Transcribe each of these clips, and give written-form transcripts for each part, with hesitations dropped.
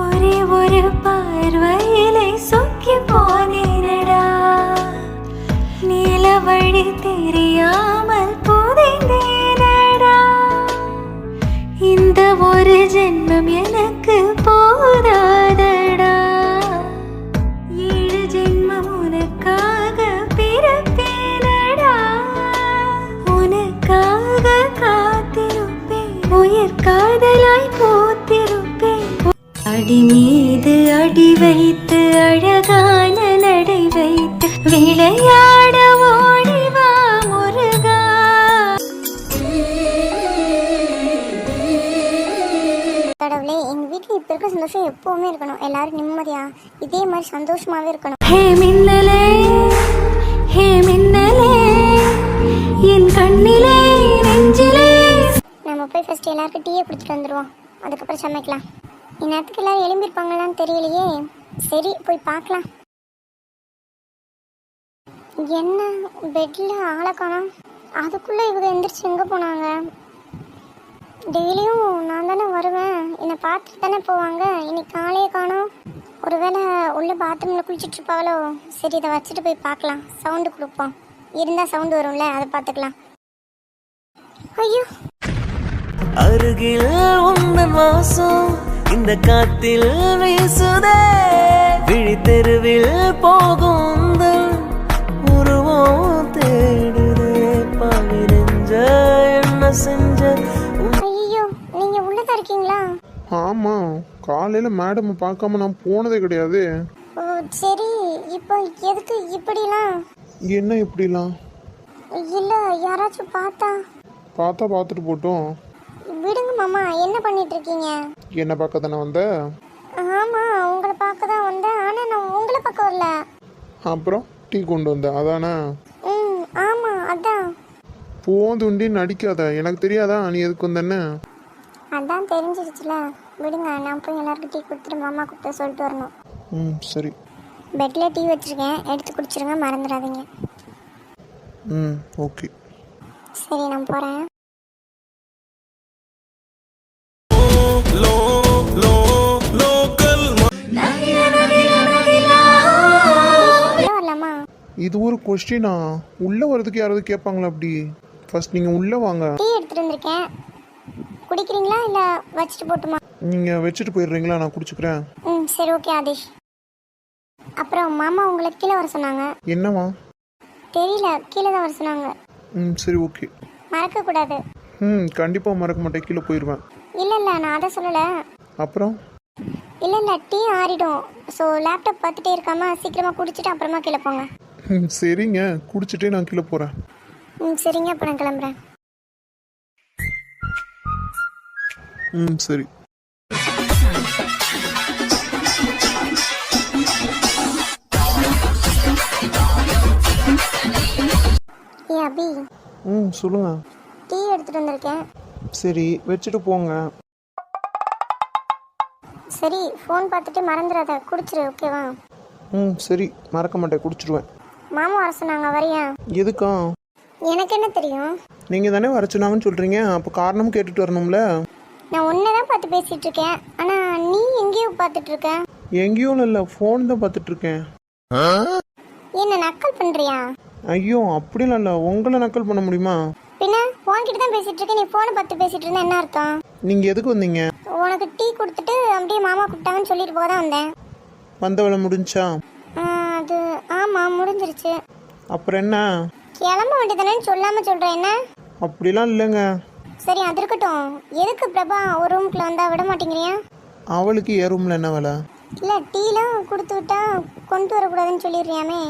ஒரே ஒரு பார்வையிலே சொக்கி போனேனடா, நீல வழி தெரியாமல் புதைந்தேனடா. இந்த ஒரு ஜென்மம் எனக்கு போதாதடா, 7 ஜென்மம் உனக்காக பிறப்பேனடா. உனக்காக காத்திருப்பேன், உயிர் காதலாய் போத்திருப்பேன். அடி மீது அடி வைத்து அழகான நடை வைத்து விளையாட ஓடிவா முருகா. கடவுளே, எங்க வீட்டுல இப்ப இருக்க சந்தோஷம் எப்பவுமே இருக்கணும். எல்லாரும் நிம்மதியா இதே மாதிரி சந்தோஷமாவே இருக்கணும். ஹே மின்னலே, ஹே மின்னலே, என் கண்ணிலே நெஞ்சிலே. நம்ம போய் ஃபர்ஸ்ட் எல்லாருக்கும் டீயை குடிச்சிட்டு வந்துடுவோம், அதுக்கப்புறம் சமைக்கலாம். இந்நேரத்துக்கு எல்லாரும் எழும்பிருப்பாங்களான்னு தெரியலையே. சரி போய் பார்க்கலாம். என்ன பெட்ல ஆளை காணோம், அதுக்குள்ள இவங்க எந்திரிச்சு எங்க போனாங்க? டெய்லியும் நான் தானே வருவேன், என்னை பார்த்துட்டு தானே போவாங்க. இன்னைக்கு காலையே காணோம். ஒருவேளை உள்ள பாத்ரூம்ல குளிச்சுட்டு இருப்பாங்களோ. சரி இதை வச்சுட்டு போய் பார்க்கலாம். சவுண்டு கொடுப்போம், இருந்தா சவுண்டு வரும்ல, அதை பார்த்துக்கலாம். ஐயோ, அருகில் உந்தன் வாசம் இந்த காத்தில் வீசுதே, விழித்தெருவில் போகும் உருவம் தேடுதே, பாவி நெஞ்ச என்ன செஞ்ச. ஐயோ, நீங்க உள்ளதா இருக்கீங்களா? ஆமா, காலையில மேடம் பார்க்காம நான் போனதே கிடையாது. ஓ சரி, இப்போ எதுக்கு இப்படிலாம்? என்ன இப்படிலாம்? இல்ல, யாராச்சும் பார்த்தா பார்த்துட்டு போட்டோம். விடுங்க மாமா, என்ன பண்ணிட்டு இருக்கீங்க? என்ன பார்க்க தானே வந்த? ஆமா, உங்களை பார்க்க தான் வந்தேன். ஆனா நான் உங்களை பார்க்க வரல. அப்புறம் டீ கொண்டு வந்த அதானே? ஆமா அதான். போதுண்டி நடிக்காத, எனக்கு தெரியாதா நீ எதுக்கு வந்தேன்னு? அதான் தெரிஞ்சிருச்சுல. விடுங்க, நான் போய் எல்லாருக்கும் டீ கொடுத்துட்டு மாமா கூப்பிட்டு சொல்லிட்டு வரணும். சரி. பெட்ல டீ வச்சிருக்கேன், எடுத்து குடிச்சிருங்க, மறந்துடாதீங்க. ஓகே. சரி நான் போறேன். வரலாமா? இது ஒரு கொஸ்டினா? உள்ள வரதுக்கு யாராவது கேட்பாங்களா அப்படி? ஃபர்ஸ்ட் நீங்க உள்ள வாங்க. டீ எடுத்துட்டு வந்திருக்கேன், குடிக்கிறீங்களா இல்ல வச்சிட்டு போட்டுமா? நீங்க வச்சுட்டு போயிடுறீங்களா? நான் குடிச்சுக்கிறேன். சரி ஓகே ஆதிஷ். அப்புறம் மாமா உங்களை கீழே வர சொன்னாங்க. என்னவா? தெரியல, கீழே தான் வர சொன்னாங்க. சரி ஓகே. மறக்க கூடாது. கண்டிப்பா மறக்க மாட்டேன், கீழே போயிடுவேன். இல்ல நான் அதை சொல்லல. அப்புறம்? இல்ல டீ ஆறிடும். ஸோ லேப்டாப் பார்த்துட்டே இருக்காம சீக்கிரமா குடிச்சிட்டு அப்புறமா கீழே போங்க. சரிங்க, குடிச்சிட்டே நான் கீழே போறேன். சரிங்க, அப்ப நான் கிளம்புறேன். சரி. ஏ அபி. சொல்லுங்க. டீ எடுத்துட்டு வந்திருக்கேன். சரி வச்சுட்டு போங்க. சரி, ஃபோன் பார்த்துட்டு மறந்துடாத, குடிச்சிரு ஓகேவா? சரி, மறக்க மாட்டேன், குடிச்சிடுவேன். மாமா வர சொன்னாங்க, வரியா? எதுக்கா? எனக்கு என்ன தெரியும்? நீங்க தானே வர சொன்னாங்கன்னு சொல்றீங்க, அப்போ காரணமும் கேட்டுட்டு வரணும்ல. நான் ஒன்னதான் பார்த்து பேசிட்டு இருக்கேன், ஆனா நீ எங்கேயோ பார்த்துட்டு இருக்க. எங்கேயும் இல்லை, ஃபோன் தான் பார்த்துட்டு இருக்கேன். என்ன நக்கல் பண்றியா? ஐயோ அப்படிலாம் இல்லை, உங்களை நக்கல் பண்ண முடியுமா? பின்ன உன்கிட்ட தான் பேசிட்டு இருக்கேன், நீ ஃபோனை பார்த்து பேசிட்டு இருந்தா என்ன அர்த்தம்? நீங்க எதுக்கு வந்தீங்க? உனக்கு டீ கொடுத்துட்டு அப்படியே மாமா கூப்பிட்டாங்கன்னு சொல்லிட்டு போக தான் வந்தேன். வந்த வேலை முடிஞ்சா? அது ஆமா முடிஞ்சிருச்சு. அப்புறம் என்ன? கிளம்ப வேண்டியதானேன்னு சொல்லாம சொல்றேன். என்ன? அப்படிலாம் இல்லைங்க. சரி அது இருக்கட்டும். எதுக்கு பிரபா ஒரு ரூம்குள்ள வந்தா விட மாட்டேங்கிறியா? அவளுக்கு ஏ ரூம்ல என்ன வேலை? இல்ல டீலாம் கொடுத்து விட்டா கொண்டு வரக்கூடாதுன்னு சொல்லிடுறியாமே.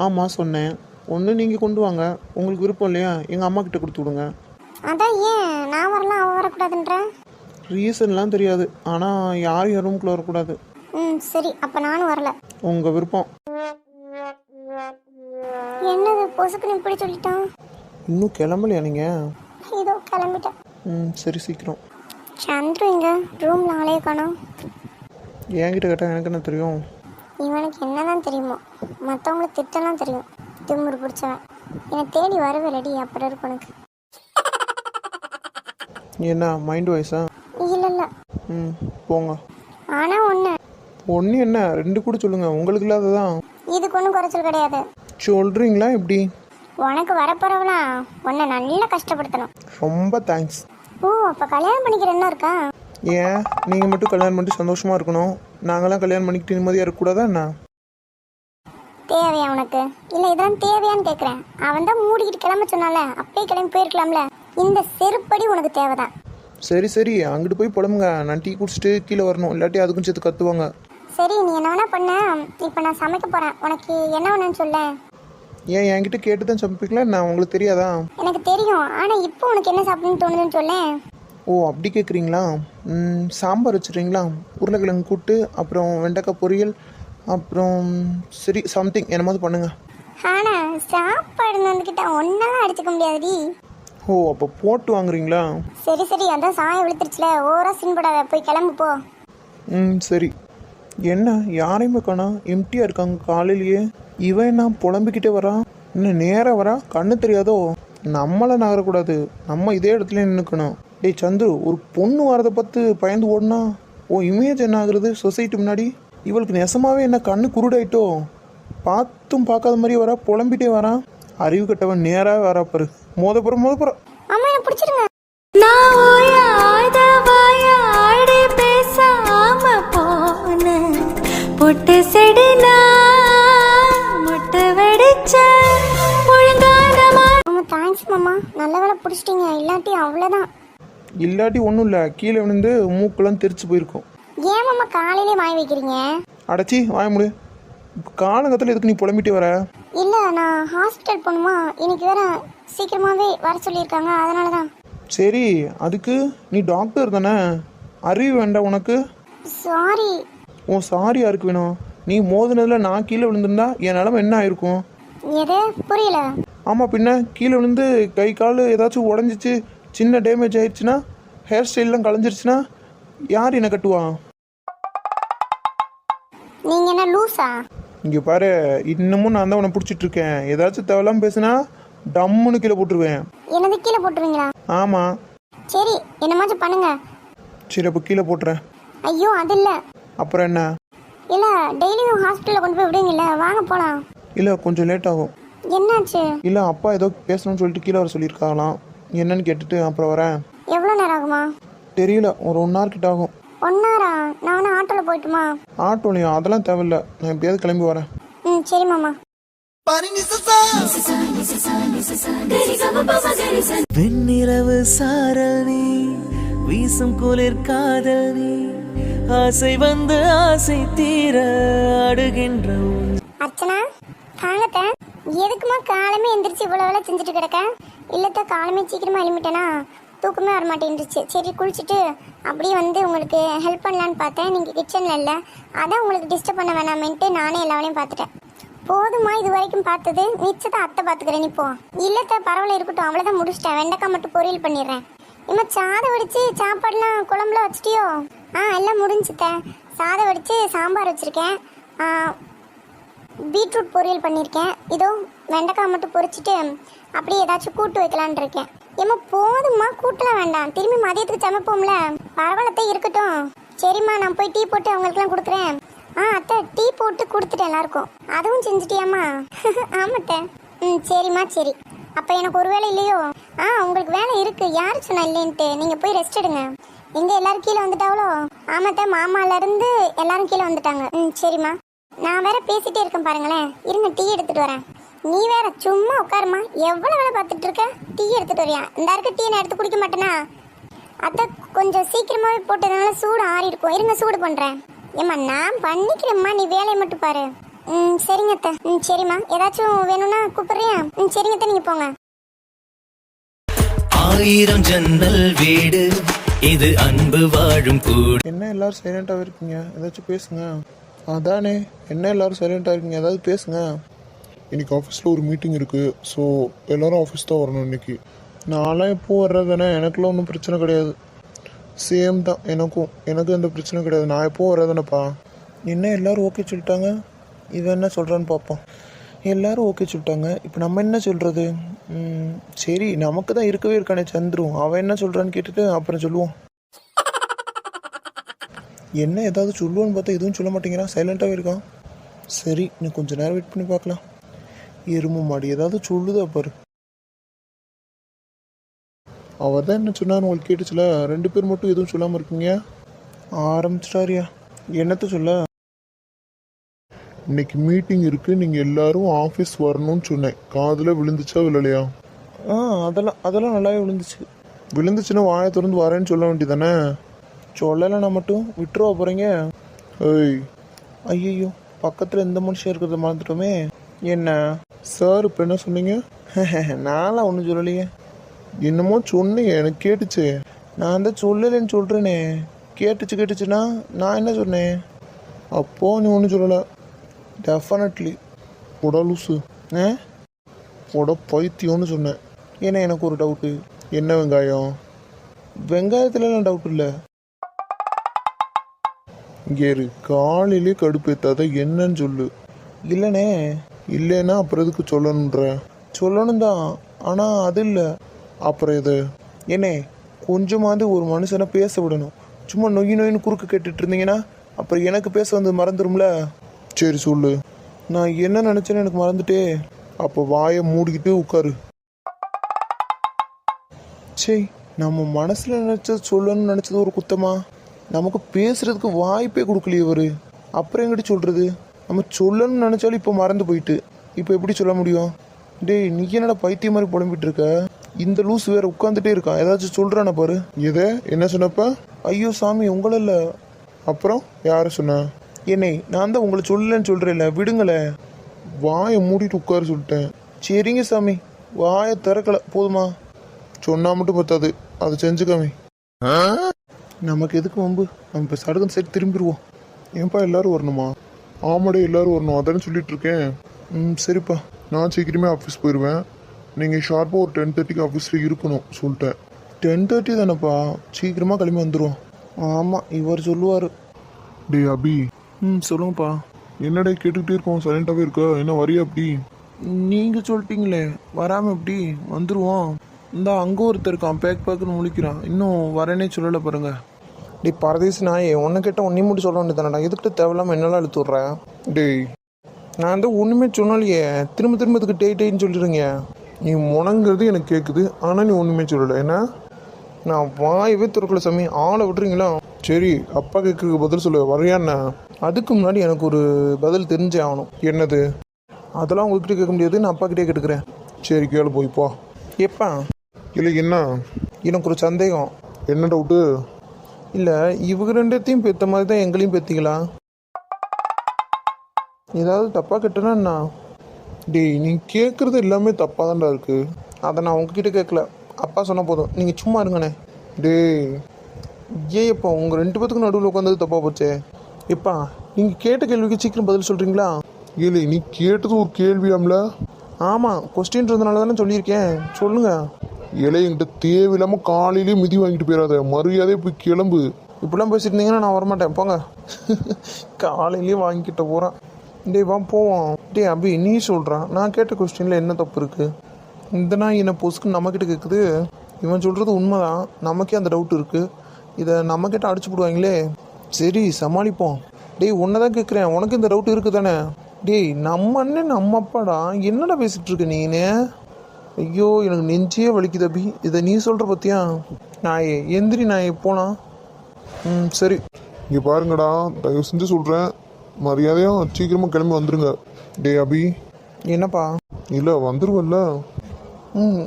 ஆமா சொன்னேன். ஒன்று நீங்கள் கொண்டு வாங்க, உங்களுக்கு விருப்பம் இல்லையா எங்கள் அம்மா கிட்ட கொடுத்து விடுங்க. அதான் ஏன் நான் வரலாம் அவ வரக்கூடாதுன்ற? ரீசன்லாம் தெரியாது, ஆனால் யாரும் என் ரூம்குள்ளே வரக்கூடாது. சரி அப்போ நானும் வரல. உங்கள் விருப்பம். என்னது பொசுக்குன்னு இப்படி சொல்லிட்டான்? இன்னும் கிளம்பலையா நீங்கள்? இதோ கிளம்பிட்டேன். சரி சீக்கிரம். சந்துரு இங்க ரூம்ல ஆளே காணோம். என்கிட்ட கேட்டால் எனக்கு என்ன தெரியும்? இவனுக்கு என்னதான் தெரியுமோ, மற்றவங்களை திட்டலாம் தெரியும். திமுரு பிடிச்சவன். என்னை தேடி வரவே ரெடி, அப்புறம் இருக்கு உனக்கு. என்ன மைண்ட் வாய்ஸா? இல்ல ம், போங்க. ஆனா ஒண்ணு ஒன்று என்ன, 2 கூட சொல்லுங்கள், உங்களுக்கு இல்லாததான். இதுக்கு ஒன்றும் குறைச்சல் கிடையாது. சொல்கிறீங்களா எப்படி? உனக்கு வரப்போறவளாம் உன்னை நல்லா கஷ்டப்படுத்தணும். ரொம்ப தேங்க்ஸ். ஓ, அப்ப கல்யாணம் பண்ணிக்கிற என்ன இருக்கா? ஏன் நீங்கள் மட்டும் கல்யாணம் பண்ணிட்டு சந்தோஷமாக இருக்கணும், நாங்களாம் கல்யாணம் பண்ணிக்கிட்டு நிம்மதியாக இருக்கக்கூடாதா என்ன? தேவையா உனக்கு? இல்ல இதெல்லாம் தேவையான்னு கேக்குறேன். அவன் தான் மூடிக்கிட்டு கிளம்ப சொன்னால, அப்பயே கிளம்பி போயிருக்கலாம்ல. இந்த செருப்படி உனக்கு தேவைதான். சரி சரி, அங்கிட்டு போய் புலம்புங்க, நான் டீ குடிச்சிட்டு கீழே வரணும், இல்லாட்டி அதுக்கும் சேர்த்து கத்துவாங்க. சரி, நீ என்ன வேணா பண்ண. இப்ப நான் சமைக்க போறேன். உனக்கு என்ன வேணும்னு சொல்ல. ஏன் என்கிட்ட கேட்டு தான் சமைப்பீங்களா, நான் உங்களுக்கு தெரியாதா? எனக்கு தெரியும், ஆனா இப்போ உனக்கு என்ன சாப்பிடணும்னு தோணுதுன்னு சொல்ல. ஓ அப்படி கேட்குறீங்களா? சாம்பார் வச்சுருங்களா, உருளைக்கிழங்கு கூட்டு, அப்புறம் வெண்டைக்காய் பொரியல், அப்புறம் சரி சம்திங் என்னமாவது பண்ணுங்க. ஆனா சாப்பாடு வந்துக்கிட்ட ஒன்னாலும் அடிச்சுக்க முடியாதுடி. ஓ அப்போ போட்டு வாங்குறீங்களா? சரி சரி, அதான் சாயம் விழுத்துருச்சுல, ஓவரா சின்படாத, போய் கிளம்பு போ. சரி. என்ன யாரையுமே காணா, எம்டியாக இருக்காங்க காலையிலேயே. இவன் என்ன புலம்பிக்கிட்டே வரான், இன்னும் நேராக வரா, கண்ணு தெரியாதோ? நம்மளை நகரக்கூடாது, நம்ம இதே இடத்துல நின்றுக்கணும். டேய் சந்துரு, ஒரு பொண்ணு வரதை பார்த்து பயந்து ஓடனா ஓ இமேஜ் என்ன ஆகுறது சொசைட்டி முன்னாடி? இவளுக்கு நெசமாவே என்ன கண்ணு குருடாயிட்டோ? பார்த்தும் பார்க்காத மாதிரி வரா, புலம்பிட்டே வரான். அறிவு கட்டவன் நேராக வரா பாரு. மோதப்புறம் அம்மா என்ன பிடிச்சிருங்க. நான் ஓயாத வாயாடி பேசாம போன பொட்டு செடினா முட்டை வெடிச்ச ஒழுங்கானமா. தேங்க்ஸ் மாமா, நல்ல வேலை பிடிச்சிட்டீங்க, இல்லாட்டி அவ்வளோதான். இல்லாட்டி ஒன்றும் இல்லை, கீழே விழுந்து மூக்கெல்லாம் தெரிச்சு போயிருக்கும். ஏன் மாமா காலையிலே வாங்கி வைக்கிறீங்க? அடைச்சி வாய முடி. காலங்கத்தில் எதுக்கு நீ புலம்பிட்டு வர? இல்லை, நான் ஹாஸ்பிட்டல் போகணுமா, இன்னைக்கு வேற சீக்கிரமாகவே வர சொல்லியிருக்காங்க, அதனால தான். சரி, அதுக்கு நீ டாக்டர் தானே, அறிவு வேண்டாம் உனக்கு? சாரி. உன் சாரி யாருக்கு வேணும்? நீ மோதினதில் நான் கீழே விழுந்திருந்தா என் நிலமை என்ன ஆயிருக்கும்? எது புரியல? ஆமாம் பின்ன, கீழே விழுந்து கை கால் ஏதாச்சும் உடஞ்சிச்சு, சின்ன டேமேஜ் ஆயிடுச்சுன்னா, ஹேர் ஸ்டைல்லாம் களைஞ்சிருச்சுன்னா யார் என்ன கட்டுவா? நீங்கள் என்ன லூஸா? இங்கே பாரு, இன்னமும் நான் தான் உன்னை பிடிச்சிட்டு இருக்கேன். ஏதாச்சும் தேவையில்லாமல் பேசுனா டம்முன்னு கீழே போட்டுருவேன். என்னது கீழே போட்டுருவீங்களா? ஆமாம். சரி, என்னமாச்சும் பண்ணுங்க. சரி அப்போ கீழே போட்டுறேன். ஐயோ அது இல்லை. அப்புறம் என்ன? இல்லை, டெய்லியும் ஹாஸ்பிட்டலில் கொண்டு போய் விடுவீங்கல்ல, வாங்க போகலாம். இல்லை கொஞ்சம் லேட் ஆகும். என்னாச்சு? இல்லை அப்பா ஏதோ பேசணும்னு சொல்லிட்டு கீழே வர சொல்லியிருக்காங்களாம், என்னன்னு கேட்டுட்டு அப்புறம் வரேன். எவ்வளோ நேரம் ஆகுமா? தெரியல, ஒரு 1 hour கிட்ட ஆகும். 1 hour? நான் வேணா ஆட்டோவில் போயிட்டுமா? ஆட்டோலையும் அதெல்லாம் தேவையில்ல, நான் எப்படியாவது கிளம்பி வரேன். சரி மாமா. வெண்ணிலவு சாரல் நீ, வீசும் குளிர் காதல் நீ, ஆசை வந்து ஆசை தீர ஆடுகின்ற அர்ச்சனா, காங்கத்த எதுக்குமா காலமே எந்திரிச்சு இவ்வளோ வேலை செஞ்சுட்டு கிடக்க? இல்லத்த, காலமே சீக்கிரமா எழுமிட்டேனா, தூக்கமே வர மாட்டேன்ருச்சு. சரி குளிச்சுட்டு அப்படியே வந்து உங்களுக்கு ஹெல்ப் பண்ணலான்னு பார்த்தேன், நீங்கள் கிச்சனில் இல்லை, அதான் உங்களுக்கு டிஸ்டர்ப் பண்ண வேணாமேன்ட்டு நானே எல்லா வேலையும் பார்த்துட்டேன். போதுமா இது வரைக்கும் பார்த்தது? மிச்சத்தை அத்தை பார்த்துக்கிறேன். நீ போ. இல்லத்த பரவாயில்ல, இருக்கட்டும், அவ்வளோதான் முடிச்சிட்டேன். வெண்டைக்காய் மட்டும் பொரியல் பண்ணிடுறேன். இம்மா சாதம் வடித்து சாப்பாடுலாம் குழம்புல வச்சிட்டியோ? எல்லாம் முடிஞ்சுத்த. சாதம் வடித்து சாம்பார் வச்சுருக்கேன், பீட்ரூட் பொரியல் பண்ணியிருக்கேன். இதோ வெண்டைக்காய் மட்டும் பொரிச்சிட்டு அப்படியே ஏதாச்சும் கூட்டு வைக்கலான் இருக்கேன். ஏம்மா போதும்மா, கூட்டலாம் வேண்டாம், திரும்பி மதியத்துக்கு சமைப்போம்ல. பரவாயில்லத்தை இருக்கட்டும். சரிம்மா, நான் போய் டீ போட்டு அவங்களுக்குலாம் கொடுக்குறேன். அத்தை டீ போட்டு கொடுத்துட்டேன் எல்லாருக்கும். அதுவும் செஞ்சுட்டியாம்மா? ஆமாட்ட. சரிம்மா சரி. அப்போ எனக்கு ஒரு வேலை இல்லையோ? உங்களுக்கு வேலை இருக்குது, யார் சொன்னா இல்லைன்ட்டு. நீங்கள் போய் ரெஸ்ட் எடுங்க. எங்கே எல்லாரும் கீழே வந்துட்டாவளோ? ஆமாத்த, மாமாலேருந்து எல்லாரும் கீழே வந்துட்டாங்க. சரிம்மா. நான் வேற பேசிட்டே இருக்கேன் பாருங்களேன், இருங்க டீ எடுத்துட்டு வரேன். நீ வேற சும்மா உட்காருமா, எவ்வளோ வேலை பார்த்துட்டு இருக்க? டீ எடுத்துட்டு வரியா? இந்த இருக்க டீ நான் எடுத்து குடிக்க மாட்டேனா? அத்தை கொஞ்சம் சீக்கிரமாகவே போட்டதுனால சூடு ஆறி இருக்கும், இருங்க சூடு பண்ணுறேன். ஏம்மா நான் பண்ணிக்கிறேம்மா, நீ வேலையை மட்டும் பாரு. சரிங்க அத்தை. சரிம்மா, ஏதாச்சும் வேணும்னா கூப்பிடுறியா? சரிங்க அத்தை, நீங்கள் போங்க. 1000 ஜன்னல் வீடு, இது அன்பு வாழும் கூடு. என்ன எல்லாரும் சைலண்டாகவே இருக்கீங்க, ஏதாச்சும் பேசுங்க. அதானே, என்ன எல்லாரும் சைலண்டாக இருக்கீங்க, ஏதாவது பேசுங்க. இன்னைக்கு ஆஃபீஸில் ஒரு மீட்டிங் இருக்குது, ஸோ எல்லோரும் ஆஃபீஸ் தான் வரணும் இன்னைக்கு. நான்லாம் எப்போ வர்றது தானே, எனக்குலாம் ஒன்றும் பிரச்சனை கிடையாது. சேம் தான் எனக்கு எந்த பிரச்சனை கிடையாது, நான் எப்போ வர்றதுனப்பா. என்ன எல்லோரும் ஓகே சொல்லிட்டாங்க, இவன் என்ன சொல்கிறான்னு பார்ப்போம். எல்லாரும் ஓகே சொல்லிட்டாங்க. இப்போ நம்ம என்ன சொல்கிறது? சரி, நமக்கு தான் இருக்கவே இருக்கானே சந்துரு, அவன் என்ன சொல்கிறான்னு கேட்டுட்டு அப்புறம் சொல்லுவோம். என்ன ஏதாவது சொல்லுவோன்னு பார்த்தா எதுவும் சொல்ல மாட்டேங்கிறான், சைலண்ட்டாகவே இருக்கான். சரி, இன்னும் கொஞ்சம் நேரம் வெயிட் பண்ணி பார்க்கலாம். எருமை மாடி ஏதாவது சொல்லுதா பாரு. அவர் தான் என்ன சொன்னார் உங்களுக்கு கேட்டுச்சுல, 2 பேர் மட்டும் எதுவும் சொல்லாமல் இருக்கீங்க. ஆரம்பிச்சிட்டாரியா, என்னத்த சொல்ல? இன்னைக்கு மீட்டிங் இருக்கு, நீங்கள் எல்லாரும் ஆஃபீஸ் வரணும்னு சொன்னேன். காதில் விழுந்துச்சா விழலையா? அதெல்லாம் நல்லாவே விழுந்துச்சுன்னா வாயை திறந்து வரேன்னு சொல்ல வேண்டியதானே. சொல்லலைன்னா மட்டும் விட்டுருவா போகிறீங்க? ஏய், ஐயோ, பக்கத்தில் எந்த மனுஷன் இருக்கிறத மறந்துட்டோமே. என்ன சார் இப்போ என்ன சொன்னீங்க? நான்லாம் ஒன்றும் சொல்லலையே. என்னமோ சொன்னீங்க, எனக்கு கேட்டுச்சு. நான் தான் சொல்லலைன்னு சொல்கிறேனே. கேட்டுச்சுன்னா நான் என்ன சொன்னேன்? அப்போ நீ ஒன்றும் சொல்லலை. டெஃபினெட்லி. போடா லூசு, போட பைத்தியம்னு சொன்னேன். ஏன்னா எனக்கு ஒரு டவுட்டு. என்ன வெங்காயம்? வெங்காயத்துலலாம் டவுட் இல்லை. இங்கே இரு, காலையிலே கடுப்பேத்தாத, என்னன்னு சொல்லு. இல்லைண்ணே. இல்லைன்னா அப்புறம் எதுக்கு சொல்லணுன்ற? சொல்லணும் தான், ஆனால் அது இல்லை. அப்புறம் எது? என்னே, கொஞ்சமாவது ஒரு மனுஷனை பேச விடணும். சும்மா நொய்னு குறுக்கு கேட்டுட்டு இருந்தீங்கன்னா அப்புறம் எனக்கு பேச வந்து மறந்துடும்ல. சரி சொல்லு. நான் என்ன நினச்சேன்னு எனக்கு மறந்துட்டே. அப்போ வாயை மூடிக்கிட்டு உட்காரு. சரி, நம்ம மனசில் நினச்சது சொல்லணும்னு நினச்சது ஒரு குத்தமா? நமக்கு பேசுறதுக்கு வாய்ப்பே கொடுக்கலையே இவர். அப்புறம் எங்கிட்ட சொல்கிறது? நம்ம சொல்லணும்னு நினச்சாலும் இப்போ மறந்து போயிட்டு இப்போ எப்படி சொல்ல முடியும்? டேய், நீ என்னடா பைத்தியம் மாதிரி புலம்பிட்டு இருக்க? இந்த லூஸ் வேற உட்காந்துட்டே இருக்கான், ஏதாச்சும் சொல்கிறான பாரு. எதை? என்ன சொன்னப்ப? ஐயோ சாமி, உங்களை இல்லை. அப்புறம் யாரை சொன்ன? என்னை நான் தான் உங்களை சொல்லலன்னு சொல்கிறேன்ல, விடுங்களே. வாயை மூடிட்டு உட்காரு சொல்லிட்டேன். சரிங்க சாமி, வாயை திறக்கலை போதுமா? சொன்னா மட்டும் பத்தாது, அதை செஞ்சுக்காமி. நமக்கு எதுக்கு வம்பு? நம்ம இப்போ சடகம் சைடு திரும்பிடுவோம். ஏன்பா எல்லாரும் வரணுமா? ஆமாடே, எல்லாரும் வரணும், அதானே சொல்லிட்டு இருக்கேன். சரிப்பா. நான் சீக்கிரமே ஆஃபீஸ் போயிடுவேன். நீங்கள் ஷார்ப்பாக ஒரு 10:30க்கு ஆஃபீஸில் இருக்கணும் சொல்லிட்டேன். 10:30 தானேப்பா, சீக்கிரமாக கிளம்பி வந்துடுவோம். ஆமாம், இவர் சொல்லுவார். டே அபி. சொல்லுங்கப்பா. என்னடே கேட்டுக்கிட்டே இருக்கோம், சைலண்டாகவே இருக்கா? என்ன வரியா அப்படி? நீங்கள் சொல்லிட்டீங்களே, வராமல் எப்படி வந்துடுவோம். இந்த அங்கே ஒருத்தர் இருக்கான், பேக்குன்னு முழிக்கிறான், இன்னும் வரேனே சொல்லலை பாருங்க. டே பரதேசி நாயே, ஒன்று கேட்டால் ஒன்றே மட்டும் சொல்ல வேண்டியதானடா, எதுக்கிட்ட தேவையில்லாமல் என்னெல்லாம் இழுத்து விட்றேன். டேய், நான் வந்து ஒன்றுமே சொன்னாலையே, திரும்ப இதுக்கு டேன்னு சொல்லிடுறீங்க. நீ முணங்கிறது எனக்கு கேட்குது, ஆனால் நீ ஒன்றுமே சொல்லலை. என்ன? நான் வாயவே திறக்கல சாமி, ஆளை விட்டுறீங்களா? சரி, அப்பா கேட்குறதுக்கு பதில் சொல்ல வரையாண்ணா. அதுக்கு முன்னாடி எனக்கு ஒரு பதில் தெரிஞ்சே ஆகணும். என்னது? அதெல்லாம் உங்ககிட்ட கேட்க முடியாது, நான் அப்பா கிட்டே கேட்டுக்கிறேன். சரி கேளு, போய்ப்பா. எப்பா? இல்லை என்ன? எனக்கு ஒரு சந்தேகம். என்ன டவுட்டு? இல்லை, இவங்க 2த்தையும் பெற்ற மாதிரி தான் எங்களையும் பெற்றிங்களா? ஏதாவது தப்பாக கேட்டேன்னா? டேய், நீ கேட்குறது எல்லாமே தப்பாக தான்டா இருக்குது. அதை நான் உங்ககிட்ட கேட்கல, அப்பா சொன்னால் போதும், நீங்கள் சும்மா இருங்கண்ணே. டேய், ஏன் எப்பா உங்கள் 2 பேத்துக்கும் நடுவில் உட்காந்தது தப்பாக போச்சே? எப்பா, நீங்கள் கேட்ட கேள்விக்கு சீக்கிரம் பதில் சொல்கிறீங்களா? இல்லை, நீ கேட்டது ஒரு கேள்வியாம்ல. ஆமாம், கொஸ்டின்றதுனால தானே சொல்லியிருக்கேன், சொல்லுங்கள். இலை என்கிட்ட தேவையில்லாமல் காலையிலேயே மிதி வாங்கிட்டு போயிடாத, மரியாதையே போய் கிளம்பு. இப்படிலாம் பேசிட்டு இருந்தீங்கன்னா நான் வரமாட்டேன், போங்க. காலையிலேயே வாங்கிக்கிட்ட போகிறேன். டேய் வா போவோம். டேய் அபி, நீ சொல்கிறான், நான் கேட்ட கொஸ்டினில் என்ன தப்பு இருக்குது? இந்த நாய் என்ன பொசுக்கு நம்மக்கிட்ட கேட்குது. இவன் சொல்கிறது உண்மைதான், நமக்கே அந்த டவுட் இருக்குது. இதை நம்மக்கிட்ட அடிச்சு போடுவாங்களே. சரி சமாளிப்போம். டேய், ஒன்றை தான் கேட்குறேன், உனக்கு இந்த டவுட் இருக்குது தானே? டேய், நம்ம அண்ணன் நம்ம அப்பாடா, என்னடா பேசிகிட்டு இருக்க நீனே? ஐயோ, எனக்கு நெஞ்சே வலிக்குது அபி, இதை நீ சொல்கிற பற்றியா? நாயே எந்திரி, நாயே போகலாம். சரி. இங்கே பாருங்கடா, தயவு செஞ்சு சொல்கிறேன், மரியாதையாக சீக்கிரமாக கிளம்பி வந்துருங்க. டே அபி. என்னப்பா? இல்லை, வந்துருவல்ல.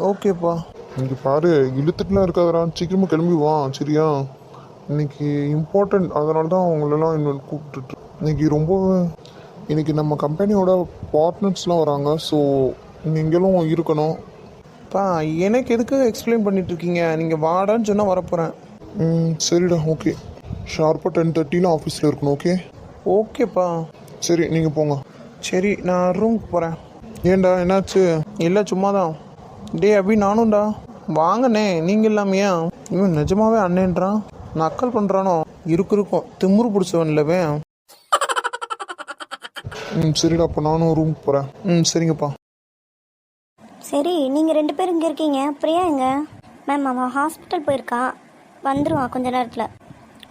ஓகேப்பா. இங்கே பாரு, இழுத்துட்டுலாம் இருக்காதடா, சீக்கிரமாக கிளம்பி வா, சரியா? இன்னைக்கு இம்பார்ட்டண்ட், அதனால தான் அவங்களெல்லாம் இன்னொன்று கூப்பிட்டுட்டு. இன்னைக்கு நம்ம கம்பெனியோட பார்ட்னர்ஸ்லாம் வராங்க, ஸோ நீங்களும் இருக்கணும். பா, எனக்கு எதுக்கு எக்ஸ்பிளைன் பண்ணிட்டு இருக்கீங்க? நீங்கள் வாடான்னு சொன்னால் வரப்போகிறேன். சரிடா, ஓகே. ஷார்ப்பாக 10:30 ஆஃபீஸில் இருக்கணும், ஓகே? ஓகேப்பா. சரி, நீங்கள் போங்க. சரி, நான் ரூமுக்கு போகிறேன். ஏன்டா, என்னாச்சு? இல்லை, சும்மா தான். டே அபி, நானும்டா. வாங்கண்ணே, நீங்கள் இல்லாமையா? இவன் நிஜமாவே அண்ணேன்றான், நக்கல் பண்ணுறானோ? இருக்கும் திமுரு பிடிச்சவன் இல்லவே. சரிடா, அப்போ நானும் ரூமுக்கு போகிறேன். சரிங்கப்பா. சரி, நீங்கள் 2 பேரும் இங்கே இருக்கீங்க. பிரியா எங்க? மேம் அவள் ஹாஸ்பிட்டல் போயிருக்கா, வந்துடுவான் கொஞ்ச நேரத்தில்.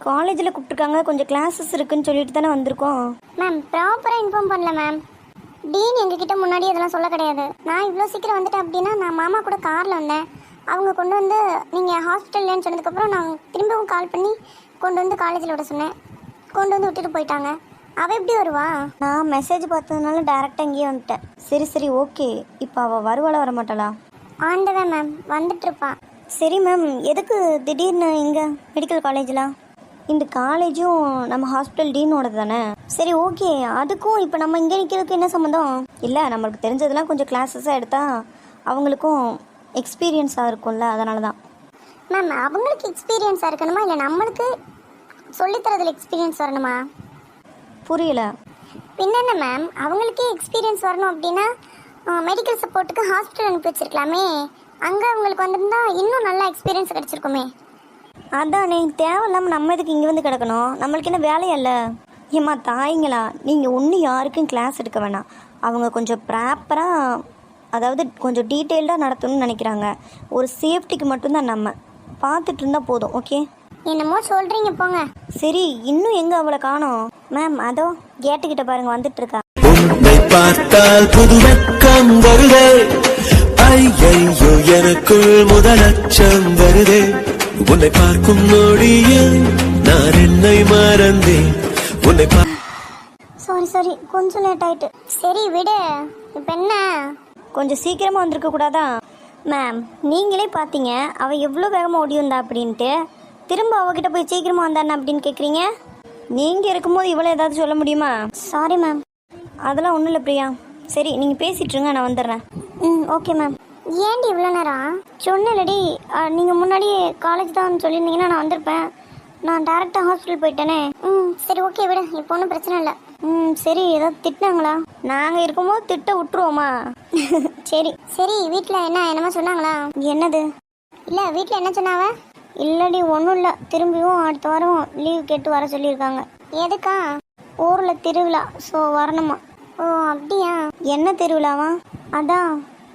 காலேஜில் கூப்பிட்ருக்காங்க, கொஞ்சம் கிளாஸஸ் இருக்குன்னு சொல்லிட்டு தானே வந்திருக்கோம். மேம் ப்ராப்பராக இன்ஃபார்ம் பண்ணல மேம். டீன் எங்ககிட்ட முன்னாடி இதெல்லாம் சொல்ல கிடையாது. நான் இவ்வளோ சீக்கிரம் வந்துட்டேன் அப்படின்னா நான் மாமா கூட காரில் வந்தேன். அவங்க கொண்டு வந்து நீங்கள் ஹாஸ்பிட்டல்லேன்னு சொன்னதுக்கப்புறம் நான் திரும்பவும் கால் பண்ணி கொண்டு வந்து காலேஜில் விட சொன்னேன். கொண்டு வந்து விட்டுட்டு போயிட்டாங்க. அவள் எப்படி வருவா? நான் மெசேஜ் பார்த்ததுனால டேரெக்டாக இங்கேயே வந்துட்டேன். சரி ஓகே. இப்போ அவள் வருவாளா வர மாட்டாளா? ஆண்டவன் மேம், வந்துட்டுருப்பா. சரி மேம், எதுக்கு திடீர்னு இங்கே மெடிக்கல் காலேஜில்? இந்த காலேஜும் நம்ம ஹாஸ்பிட்டல் டீனோடது தானே. சரி ஓகே, அதுக்கும் இப்போ நம்ம இங்கே நிற்கிறதுக்கு என்ன சம்மந்தம்? இல்லை, நம்மளுக்கு தெரிஞ்சதெல்லாம் கொஞ்சம் கிளாஸஸாக எடுத்தால் அவங்களுக்கும் எக்ஸ்பீரியன்ஸாக இருக்கும்ல, அதனால தான். மேம் அவங்களுக்கு எக்ஸ்பீரியன்ஸாக இருக்கணுமா இல்லை நம்மளுக்கு சொல்லித்தரதில் எக்ஸ்பீரியன்ஸ் வரணுமா? புரியல. பின்னென்ன மேம், அவங்களுக்கே எக்ஸ்பீரியன்ஸ் வரணும் அப்படின்னா மெடிக்கல் சப்போர்ட்டுக்கு ஹாஸ்பிட்டல் அனுப்பி வச்சிருக்கலாமே. அங்கே அவங்களுக்கு வந்திருந்தா இன்னும் நல்லா எக்ஸ்பீரியன்ஸ் கிடச்சிருக்குமே. அதானே, தேவையில்லாமல் நம்ம இதுக்கு இங்கே வந்து கிடக்கணும். நம்மளுக்கு என்ன வேலையா இல்லை? ஏம்மா தாய்ங்களா, நீங்கள் ஒன்றும் யாருக்கும் கிளாஸ் எடுக்க வேணாம். அவங்க கொஞ்சம் ப்ராப்பராக, அதாவது கொஞ்சம் டீட்டெயில்டாக நடத்தணும்னு நினைக்கிறாங்க. ஒரு சேஃப்டிக்கு மட்டும்தான் நம்ம பார்த்துட்டு இருந்தால் போதும். ஓகே, என்னமோ சொல்கிறீங்க போங்க. சரி, இன்னும் எங்கே அவளை காணோம்? மேம் அதோ கேட்டுக்கிட்ட பாருங்க, வந்துட்டு இருக்கா. உன்னை பார்த்தால் புது வெக்கம் வருதே, ஐயையோ எனக்குள் முதலட்சம் வருதே, உன்னை பார்க்கும் நொடியில் நான் என்னை மறந்தேன், உன்னை சாரி கொஞ்சம் லேட் ஆயிட்டு. சரி விடு, இப்போ என்ன? கொஞ்சம் சீக்கிரமாக வந்திருக்க கூடாதா? மேம் நீங்களே பார்த்தீங்க அவள் எவ்வளோ வேகமாக ஓடி வந்தா அப்படின்ட்டு. திரும்ப அவகிட்ட போய் சீக்கிரமாக வந்தானே அப்படின்னு கேட்குறீங்க. நீங்கள் இருக்கும்போது இவ்வளோ ஏதாவது சொல்ல முடியுமா? Sorry ma'am. அதெல்லாம் ஒன்றும் இல்லை பிரியா. சரி நீங்கள் பேசிட்டுருங்க, நான் வந்துடுறேன். Okay ma'am. ஏன்டி இவ்வளோ நேரம்? சொன்னலடி, நீங்கள் முன்னாடியே காலேஜ் தான் சொல்லியிருந்தீங்கன்னா நான் வந்திருப்பேன். நான் டேரெக்டாக ஹாஸ்பிட்டல் போயிட்டேனே. சரி ஓகே விடு, இப்போ ஒன்றும் பிரச்சனை இல்லை. சரி, ஏதாவது திட்டினாங்களா? நாங்கள் இருக்கும்போது திட்ட விட்டுருவோமா? சரி வீட்டில் என்னமா சொன்னாங்களா? என்னது? இல்லை வீட்டில் என்ன சொன்னாவ? இல்லடி ஒன்றும் இல்லை, திரும்பியும் அடுத்த வாரம் லீவ் கேட்டு வர சொல்லியிருக்காங்க. எதுக்கா? ஊரில் திருவிழா, ஸோ வரணுமா. ஓ அப்படியா? என்ன திருவிழாவா? அதான்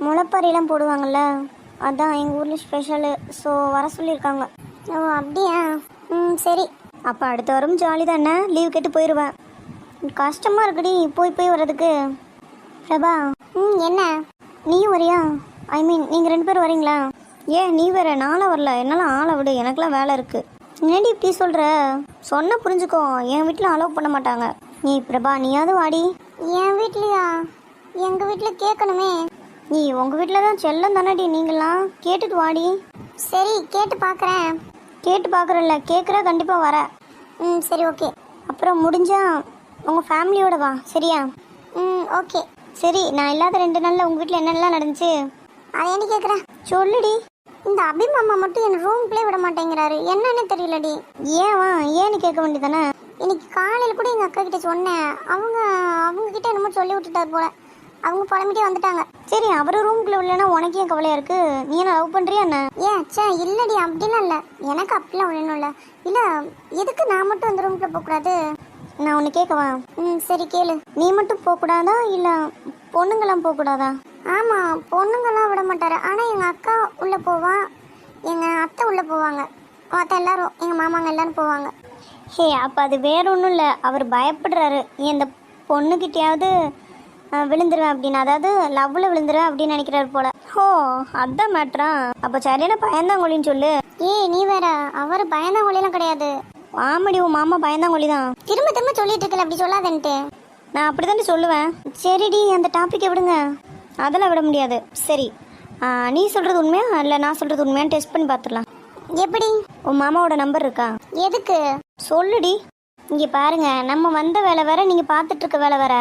முளைப்பாரிலாம் போடுவாங்கள்ல, அதான் எங்கள் ஊரில் ஸ்பெஷலு, ஸோ வர சொல்லியிருக்காங்க. ஓ அப்படியா? சரி, அப்போ அடுத்த வாரம் ஜாலி தானே, லீவ் கேட்டு போயிடுவேன். கஷ்டமாக இருக்குடி போய் வர்றதுக்கு. பிரபா என்ன நீயும் வரியா? ஐ மீன் நீங்கள் 2 பேரும் வரீங்களா? ஏன் நீ வேற? நானும் வரல, என்னால் ஆளை விடு, எனக்குலாம் வேலை இருக்குது. என்னடி இப்படி சொல்கிற? சொன்ன புரிஞ்சுக்கோ, என் வீட்டில் அலோவ் பண்ண மாட்டாங்க. நீ பிரபா நீயாவது வாடி. என் வீட்லையா? எங்கள் வீட்டில் கேட்கணுமே. நீ உங்கள் வீட்டில் தான் செல்லம் தானடி, நீங்களாம் கேட்டுட்டு வாடி. சரி கேட்டு பார்க்குறேன். கேட்டு பார்க்குறல்ல, கேட்குற கண்டிப்பாக வர. சரி ஓகே. அப்புறம் முடிஞ்சா உங்கள் ஃபேமிலியோட வா, சரியா? ஓகே. சரி, நான் இல்லாத 2 நாளில் உங்கள் வீட்டில் என்னென்னலாம் நடந்துச்சு அதை என்ன கேட்குறேன்? சொல்லுடி. இந்த அபிமாமா மட்டும் என் ரூம்குள்ளே விட மாட்டேங்கிறாரு, என்னன்னு தெரியலடி. ஏவா? ஏன்னு கேட்க வேண்டியதானே. இன்னைக்கு காலையில் கூட எங்கள் அக்கா கிட்ட சொன்னேன், அவங்க கிட்ட என்னமோ சொல்லி விட்டுட்டாரு போல. அவங்க புலம்பிட்டே வந்துட்டாங்க. சரி, அவர் ரூம்குள்ளே இல்லைன்னா உனக்கு ஏன் கவலையாக இருக்கு? நீ என்ன லவ் பண்ணுறியா என்ன? ஏன் சே இல்லடி, அப்படிலாம் இல்லை. எனக்கு அப்படிலாம் ஒன்றும் இல்லை. இல்லை எதுக்கு நான் மட்டும் அந்த ரூம்குள்ளே போகக்கூடாது? நான் ஒன்று கேட்கவா? சரி கேளு. நீ மட்டும் போகக்கூடாதா இல்லை பொண்ணுங்களாம் போகக்கூடாதா? ஆமாம், பொண்ணுங்கள்லாம் விட மாட்டாரு. ஆனால் எங்கள் அக்கா உள்ளே போவா, எங்கள் அத்தை உள்ளே போவாங்க, மற்ற எல்லாரும் எங்கள் மாமாங்க எல்லாரும் போவாங்க. ஹே, அப்போ அது வேற ஒன்றும் இல்லை, அவர் பயப்படுறாரு நீ இந்த பொண்ணுக்கிட்டையாவது விழுந்துருவேன் அப்படின்னு, அதாவது லவ்வில் விழுந்துருவேன் அப்படின்னு நினைக்கிறாரு போல. ஹோ அதான் மேட்ரா? அப்போ சரியான பயந்தாங்கொழின்னு சொல்லு. நீ வேற, அவர் பயந்தாங்கொழிலாம் கிடையாது. ஆமாடி, உன் மாமா பயந்தாங்கொழி தான். திரும்ப சொல்லிட்டு இருக்கல, அப்படி சொல்லாதன்ட்டு. நான் அப்படி தானே சொல்லுவேன். சரிடி, அந்த டாப்பிக்கை விடுங்க, அதெல்லாம் விட முடியாது. சரி, நீ சொல்கிறது உண்மையா இல்லை நான் சொல்கிறது உண்மையான்னு டெஸ்ட் பண்ணி பார்த்துடலாம். எப்படி? உன் மாமாவோட நம்பர் இருக்கா? எதுக்கு? சொல்லுடி. இங்கே பாருங்க, நம்ம வந்த வேலை வேற, நீங்கள் பார்த்துட்டு இருக்க வேலை வேற.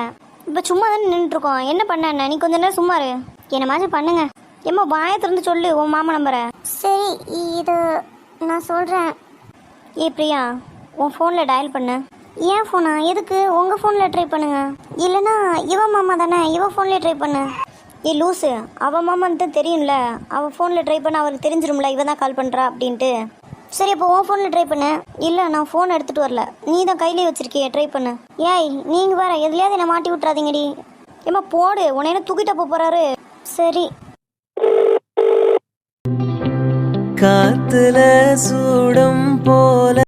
இப்போ சும்மா தானே நின்றுட்டுருக்கோம், என்ன பண்ண? நீ கொஞ்ச நேரம் சும்மா இரு, என்ன மாதிரி பண்ணுங்க. ஏம்மா வாயை திறந்து சொல்லு உன் மாமா நம்பரை. சரி, இது நான் சொல்கிறேன். பிரியா, உன் ஃபோனில் டயல் பண்ணு. ஏன் ஃபோனா? எதுக்கு? உங்கள் ஃபோனில் ட்ரை பண்ணுங்க, இல்லைன்னா இவ மாமா தானே, இவ ஃபோன்லேயே ட்ரை பண்ணு. லூஸு, அவள் மாமான்னு தான் தெரியும்ல, அவள் ஃபோனில் ட்ரை பண்ண அவருக்கு தெரிஞ்சிரும்ல இவன் தான் கால் பண்ணுறா அப்படின்ட்டு. சரி அப்போ உன் ஃபோனில் ட்ரை பண்ணு. இல்லை நான் ஃபோன் எடுத்துகிட்டு வரல, நீ தான் கையிலே வச்சிருக்கிய, ட்ரை பண்ணு. ஏய் நீங்கள் வேற எதுலையாவது என்னை மாட்டி விட்றாதீங்கடி. ஏம்மா போடு, உன்னை என்ன தூக்கிட்ட போகிறாரு. சரி காத்துல சூடும்